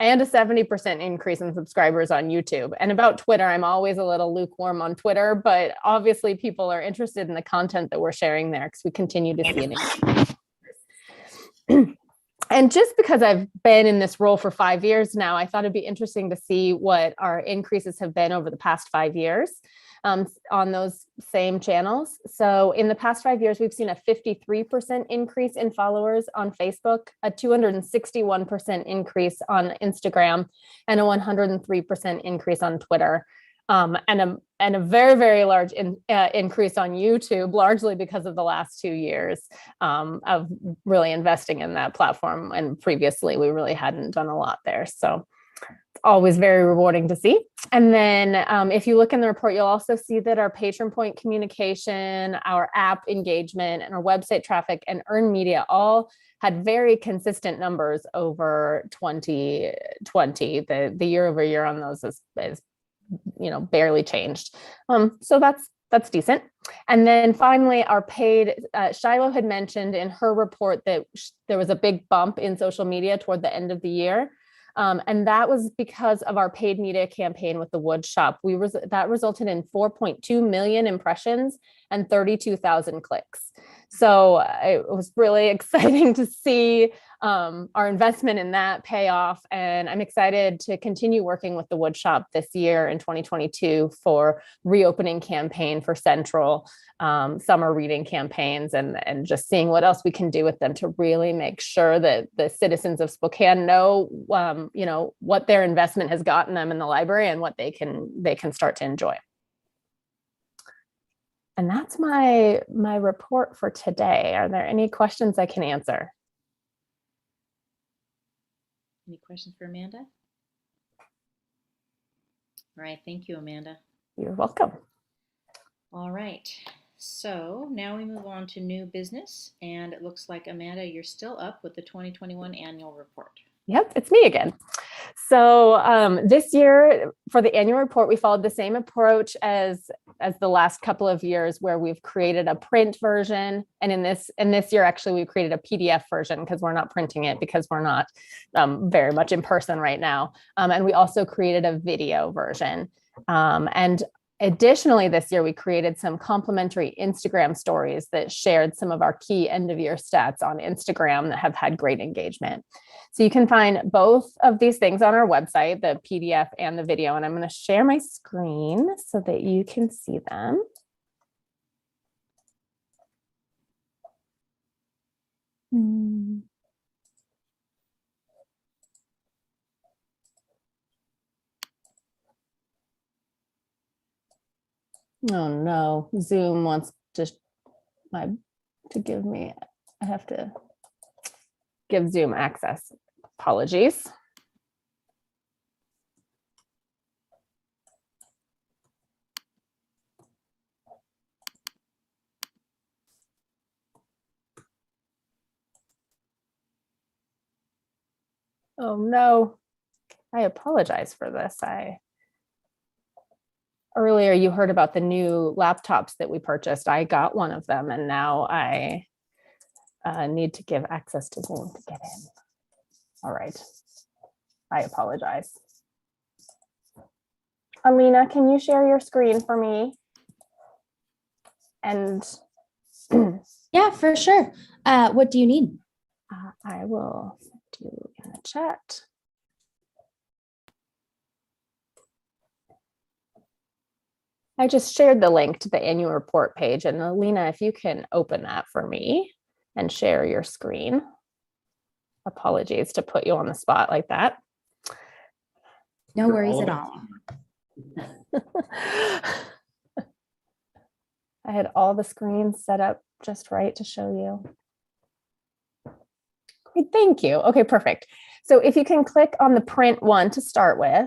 and a 70% increase in subscribers on YouTube. And about Twitter, I'm always a little lukewarm on Twitter, but obviously people are interested in the content that we're sharing there because we continue to see an increase. And just because I've been in this role for 5 years now, I thought it'd be interesting to see what our increases have been over the past 5 years on those same channels. So in the past 5 years, we've seen a 53% increase in followers on Facebook, a 261% increase on Instagram, and a 103% increase on Twitter. And a very, very large increase on YouTube, largely because of the last 2 years of really investing in that platform. And previously, we really hadn't done a lot there. So it's always very rewarding to see. And then if you look in the report, you'll also see that our patron point communication, our app engagement, and our website traffic and earned media all had very consistent numbers over 2020. The year over year on those is barely changed. So that's decent. And then finally, our paid, Shiloh had mentioned in her report that there was a big bump in social media toward the end of the year. And that was because of our paid media campaign with the wood shop. That resulted in 4.2 million impressions and 32,000 clicks. So it was really exciting to see our investment in that pay off. And I'm excited to continue working with the wood shop this year in 2022 for reopening campaign for Central, summer reading campaigns, and just seeing what else we can do with them to really make sure that the citizens of Spokane know, what their investment has gotten them in the library and what they can start to enjoy. And that's my report for today. Are there any questions I can answer? Any questions for Amanda? All right, thank you, Amanda. You're welcome. All right, so now we move on to new business, and it looks like, Amanda, you're still up with the 2021 annual report. Yep, it's me again. So this year for the annual report, we followed the same approach as the last couple of years, where we've created a print version. And in this year, actually, we created a PDF version because we're not printing it because we're not very much in person right now. And we also created a video version. And additionally, this year, we created some complimentary Instagram stories that shared some of our key end of year stats on Instagram that have had great engagement. So you can find both of these things on our website, the PDF and the video. And I'm going to share my screen so that you can see them. Oh no, Zoom wants to give me, I have to give Zoom access. Apologies. Oh no, I apologize for this. Earlier you heard about the new laptops that we purchased. I got one of them and now I need to give access to Zoom to get in. All right, I apologize. Alina, can you share your screen for me? And yeah, for sure. What do you need? I will send you in the chat. I just shared the link to the annual report page, and Alina, if you can open that for me and share your screen. Apologies to put you on the spot like that. No worries at all. I had all the screens set up just right to show you. Great, thank you. Okay, perfect. So if you can click on the print one to start with,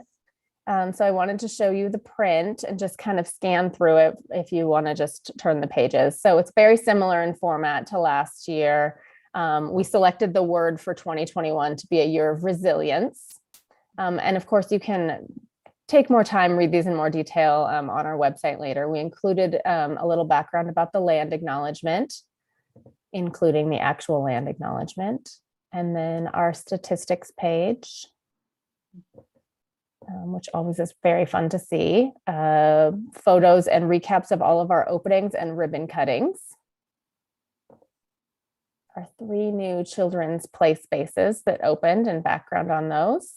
So I wanted to show you the print and just kind of scan through it if you want to just turn the pages. So it's very similar in format to last year. We selected the word for 2021 to be a year of resilience. And of course, you can take more time, read these in more detail on our website later. We included a little background about the land acknowledgement, including the actual land acknowledgement, and then our statistics page, which always is very fun to see, photos and recaps of all of our openings and ribbon cuttings. Our 3 new children's play spaces that opened and background on those.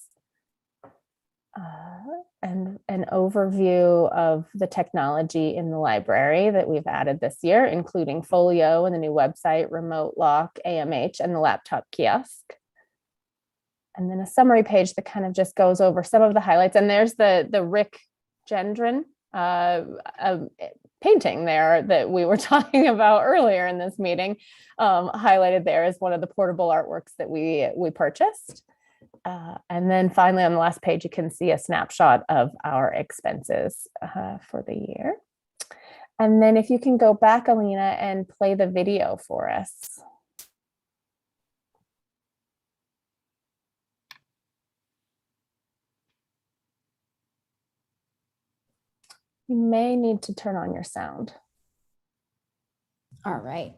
And an overview of the technology in the library that we've added this year, including Folio and the new website, Remote Lock, AMH, and the laptop kiosk. And then a summary page that kind of just goes over some of the highlights. And there's the Rick Gendron painting there that we were talking about earlier in this meeting, highlighted there as one of the portable artworks that we purchased. And then finally on the last page, you can see a snapshot of our expenses for the year. And then if you can go back, Alina, and play the video for us. You may need to turn on your sound. All right.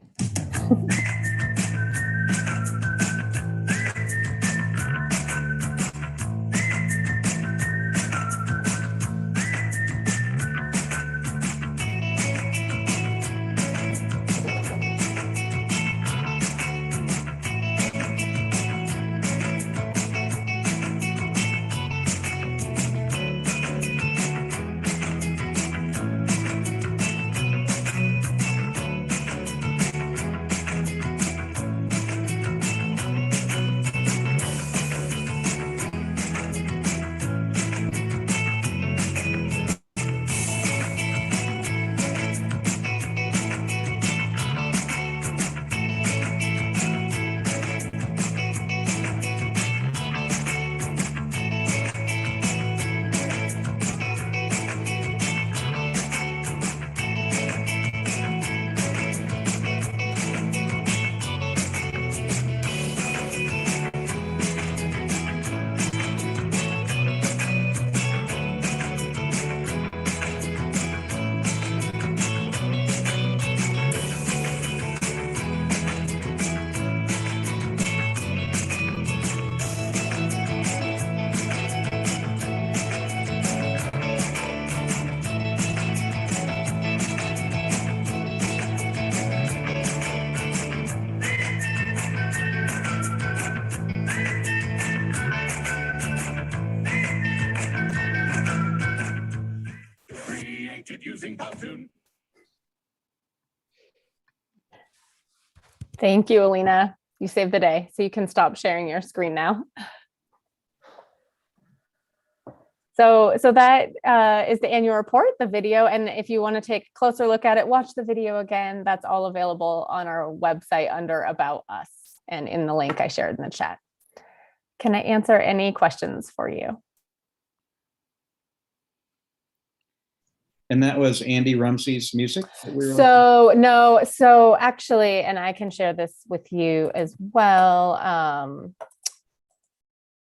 Thank you, Alina. You saved the day, so you can stop sharing your screen now. So that is the annual report, the video. And if you want to take a closer look at it, watch the video again. That's all available on our website under About Us and in the link I shared in the chat. Can I answer any questions for you? And that was Andy Rumsey's music that we were So actually, and I can share this with you as well.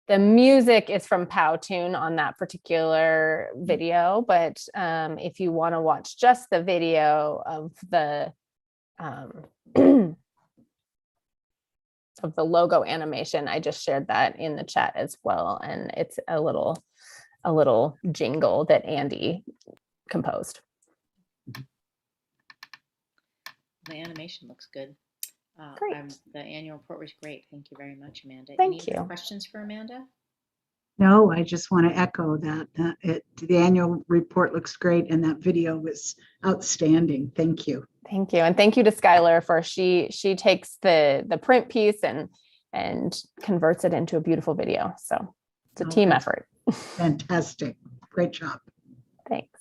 The music is from Powtoon on that particular video, but if you want to watch just the video of the of the logo animation, I just shared that in the chat as well, and it's a little jingle that Andy composed. The animation looks good. Great. The annual report was great. Thank you very much, Amanda. Thank Any you. other questions for Amanda? No, I just want to echo that the annual report looks great and that video was outstanding. Thank you. Thank you. And thank you to Skylar for she takes the print piece and converts it into a beautiful video. So it's a team effort. Fantastic. Great job. Thanks.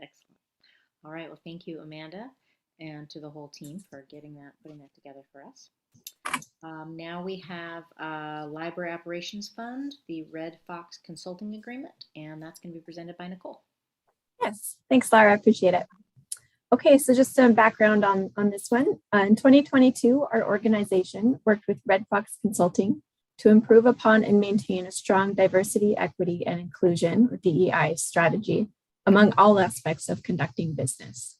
Excellent. All right. Well, thank you, Amanda, and to the whole team for putting that together for us. Now we have Library Operations Fund, the Red Fox Consulting Agreement, and that's going to be presented by Nicole. Yes, thanks, Laura. I appreciate it. Okay, so just some background on this one. In 2022, our organization worked with Red Fox Consulting to improve upon and maintain a strong diversity, equity, and inclusion, or DEI, strategy among all aspects of conducting business.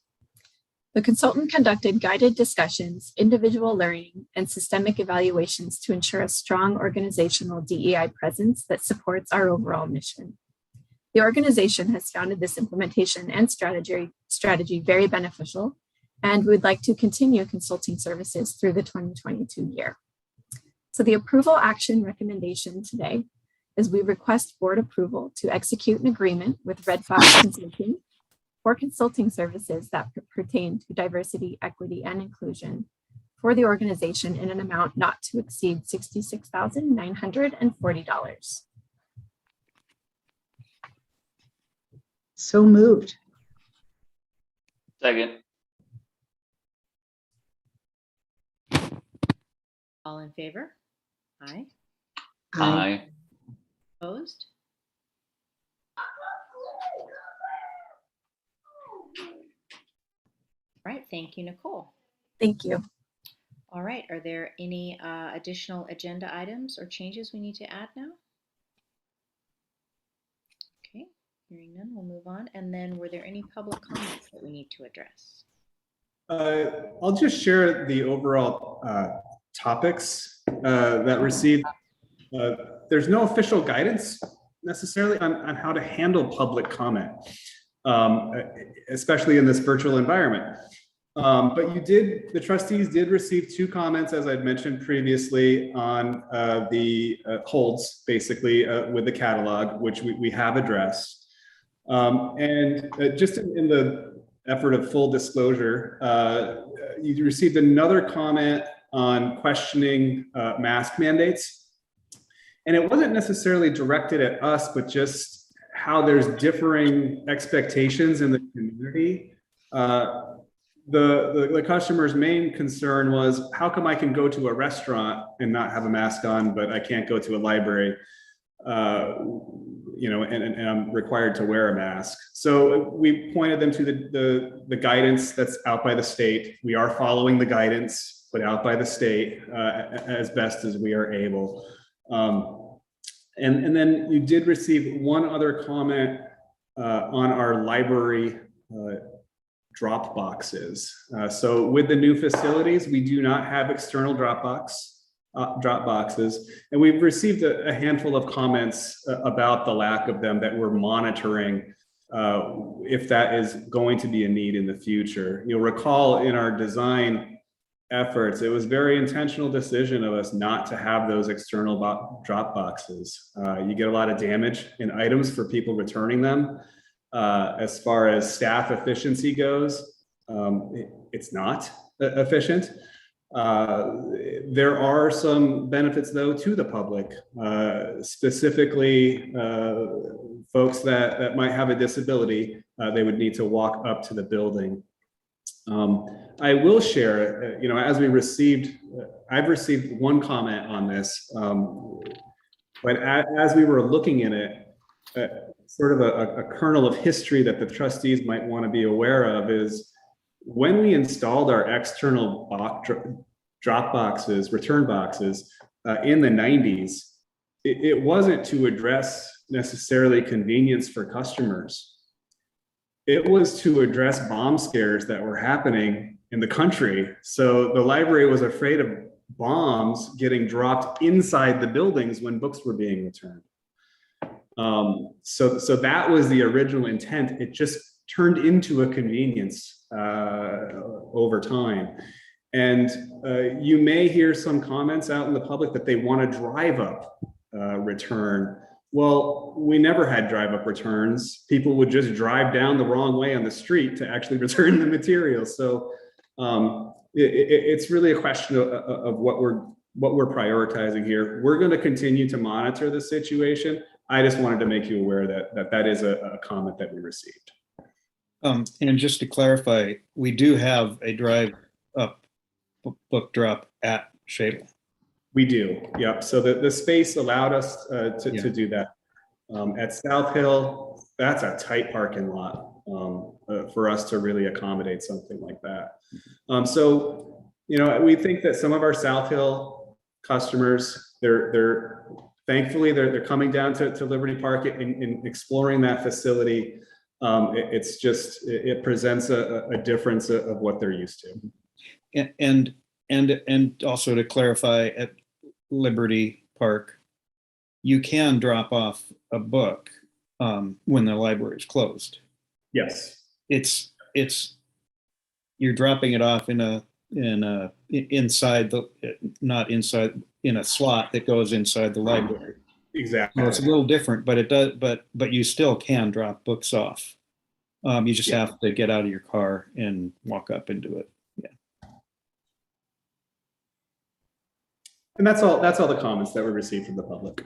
The consultant conducted guided discussions, individual learning, and systemic evaluations to ensure a strong organizational DEI presence that supports our overall mission. The organization has found this implementation and strategy very beneficial, and would like to continue consulting services through the 2022 year. So the approval action recommendation today is we request board approval to execute an agreement with Red Fox Consulting for consulting services that pertain to diversity, equity, and inclusion for the organization in an amount not to exceed $66,940. So moved. Second. All in favor? Aye. Aye. Opposed? All right, thank you, Nicole. Thank you. All right, are there any additional agenda items or changes we need to add now? Okay, hearing none, we'll move on. And then were there any public comments that we need to address? I'll just share the overall topics that received. There's no official guidance necessarily on how to handle public comment, especially in this virtual environment. But the trustees did receive 2 comments, as I'd mentioned previously, on the holds, basically, with the catalog, which we have addressed. And just in the effort of full disclosure, you received another comment on questioning mask mandates. And it wasn't necessarily directed at us, but just how there's differing expectations in the community. The customer's main concern was, how come I can go to a restaurant and not have a mask on, but I can't go to a library, and I'm required to wear a mask. So we pointed them to the guidance that's out by the state. We are following the guidance put out by the state as best as we are able. And then you did receive one other comment on our library drop boxes. So with the new facilities, we do not have external drop boxes, and we've received a handful of comments about the lack of them that we're monitoring if that is going to be a need in the future. You'll recall in our design efforts, it was a very intentional decision of us not to have those external drop boxes. You get a lot of damage in items for people returning them. As far as staff efficiency goes, it's not efficient. There are some benefits, though, to the public, specifically folks that might have a disability. They would need to walk up to the building. I will share, as we received, I've received one comment on this, but as we were looking at it, sort of a kernel of history that the trustees might want to be aware of is when we installed our external drop boxes, return boxes in the 90s, it wasn't to address necessarily convenience for customers. It was to address bomb scares that were happening in the country. So the library was afraid of bombs getting dropped inside the buildings when books were being returned. So that was the original intent. It just turned into a convenience over time. And you may hear some comments out in the public that they want to drive up return. Well, we never had drive up returns. People would just drive down the wrong way on the street to actually return the material. So it's really a question of what we're prioritizing here. We're going to continue to monitor the situation. I just wanted to make you aware that is a comment that we received. And just to clarify, we do have a drive up book drop at Shadle. We do, yep. So the space allowed us to do that. At South Hill, that's a tight parking lot for us to really accommodate something like that. So, you know, we think that some of our South Hill customers, they're thankfully they're coming down to Liberty Park and exploring that facility. It's just, it presents a difference of what they're used to. And also to clarify, at Liberty Park, you can drop off a book when the library is closed. Yes. It's you're dropping it off inside the, not inside, in a slot that goes inside the library. Exactly. So it's a little different, but it does, but you still can drop books off. You just have to get out of your car and walk up and do it. Yeah. And that's all the comments that we received from the public.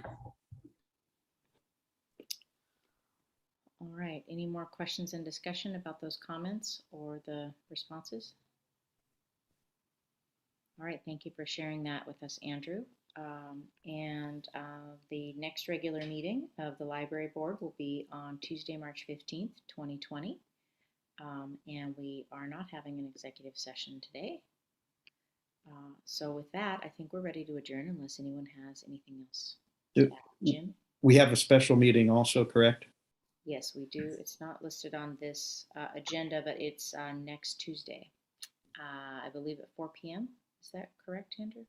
All right, any more questions and discussion about those comments or the responses? All right, thank you for sharing that with us, Andrew. The next regular meeting of the library board will be on Tuesday, March 15th, 2020. And we are not having an executive session today. So with that, I think we're ready to adjourn unless anyone has anything else. Jim? We have a special meeting also, correct? Yes, we do. It's not listed on this agenda, but it's next Tuesday, I believe at 4 p.m. Is that correct, Andrew?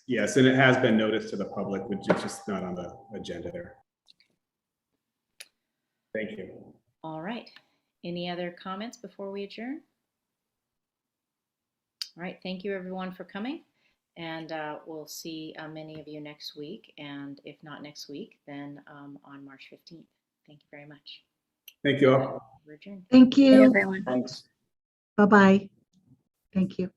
Yes, and it has been noticed to the public, which is just not on the agenda there. Thank you. All right. Any other comments before we adjourn? All right. Thank you, everyone, for coming. And we'll see many of you next week. And if not next week, then on March 15th. Thank you very much. Thank you all. We're adjourned. Thank you. Hey, everyone. Thanks. Bye-bye. Thank you.